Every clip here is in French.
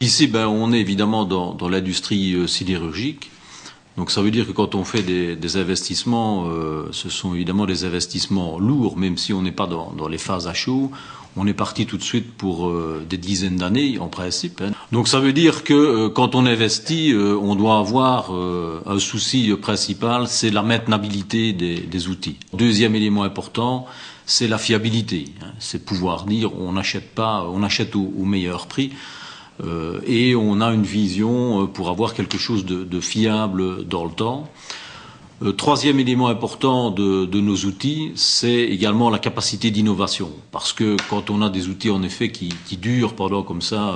Ici, on est évidemment dans l'industrie sidérurgique. Donc ça veut dire que quand on fait des investissements, ce sont évidemment des investissements lourds, même si on n'est pas dans les phases à chaud. On est parti tout de suite pour des dizaines d'années, en principe. Donc ça veut dire que quand on investit, on doit avoir un souci principal, c'est la maintenabilité des outils. Deuxième élément important, c'est la fiabilité. C'est pouvoir dire on achète au meilleur prix. Et on a une vision pour avoir quelque chose de fiable dans le temps. Troisième élément important de nos outils, c'est également la capacité d'innovation. Parce que quand on a des outils en effet qui durent pendant comme ça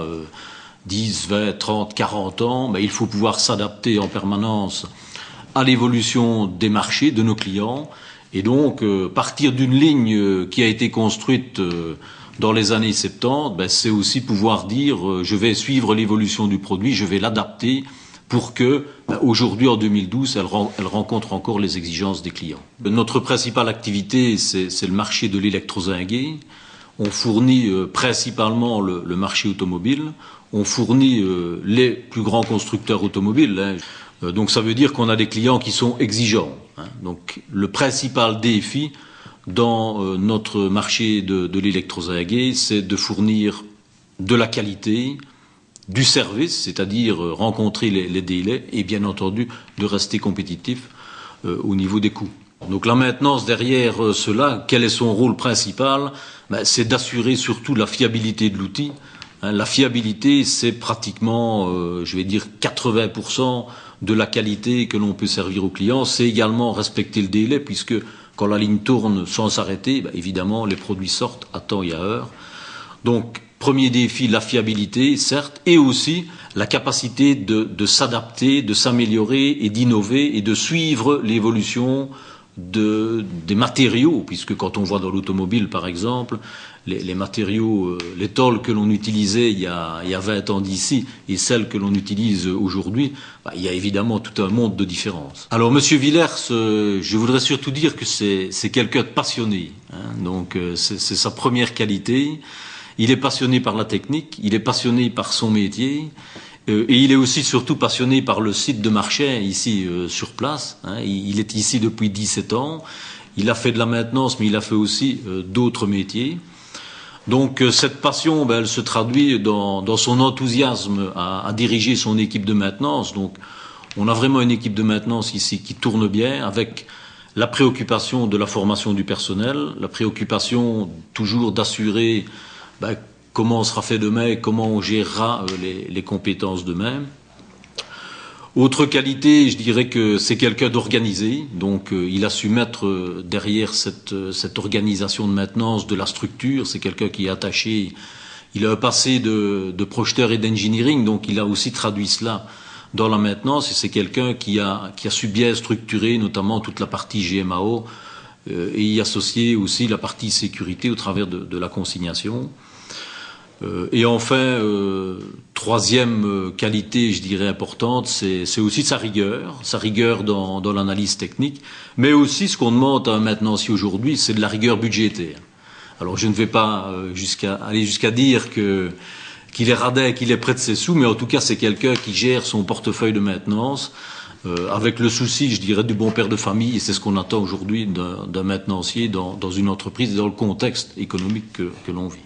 10, 20, 30, 40 ans, il faut pouvoir s'adapter en permanence à l'évolution des marchés, de nos clients. Et donc partir d'une ligne qui a été construite dans les années 70, c'est aussi pouvoir dire je vais suivre l'évolution du produit, je vais l'adapter pour que aujourd'hui en 2012 elle rencontre encore les exigences des clients. Notre principale activité c'est le marché de l'électrozingué. On fournit principalement le marché automobile, on fournit les plus grands constructeurs automobiles. Donc ça veut dire qu'on a des clients qui sont exigeants. Donc le principal défi dans notre marché de l'électrozingué, c'est de fournir de la qualité, du service, c'est-à-dire rencontrer les délais et bien entendu de rester compétitif au niveau des coûts. Donc la maintenance derrière cela, quel est son rôle principal? C'est d'assurer surtout la fiabilité de l'outil. La fiabilité, c'est pratiquement, je vais dire, 80% de la qualité que l'on peut servir aux clients. C'est également respecter le délai, puisque quand la ligne tourne sans s'arrêter, évidemment, les produits sortent à temps et à heure. Donc, premier défi, la fiabilité, certes, et aussi la capacité de s'adapter, de s'améliorer et d'innover et de suivre l'évolution des matériaux, puisque quand on voit dans l'automobile, par exemple, les matériaux, les tôles que l'on utilisait il y a 20 ans d'ici et celles que l'on utilise aujourd'hui, il y a évidemment tout un monde de différences. Alors, Monsieur Villers, je voudrais surtout dire que c'est quelqu'un de passionné. Donc, c'est sa première qualité. Il est passionné par la technique, il est passionné par son métier. Et il est aussi surtout passionné par le site de Marchais, ici sur place. Il est ici depuis 17 ans. Il a fait de la maintenance, mais il a fait aussi d'autres métiers. Donc cette passion, elle se traduit dans son enthousiasme à diriger son équipe de maintenance. Donc on a vraiment une équipe de maintenance ici qui tourne bien, avec la préoccupation de la formation du personnel, la préoccupation toujours d'assurer comment on sera fait demain et comment on gérera les compétences demain. Autre qualité, je dirais que c'est quelqu'un d'organisé, donc il a su mettre derrière cette organisation de maintenance de la structure. C'est quelqu'un qui est attaché, il a un passé de projeteur et d'engineering, donc il a aussi traduit cela dans la maintenance, et c'est quelqu'un qui a su bien structurer notamment toute la partie GMAO et y associer aussi la partie sécurité au travers de la consignation. Et enfin, troisième qualité, je dirais importante, c'est aussi sa rigueur dans l'analyse technique, mais aussi ce qu'on demande à un maintenancier aujourd'hui, c'est de la rigueur budgétaire. Alors je ne vais pas aller jusqu'à dire qu'il est radin, qu'il est près de ses sous, mais en tout cas c'est quelqu'un qui gère son portefeuille de maintenance avec le souci, je dirais, du bon père de famille, et c'est ce qu'on attend aujourd'hui d'un maintenancier dans une entreprise et dans le contexte économique que l'on vit.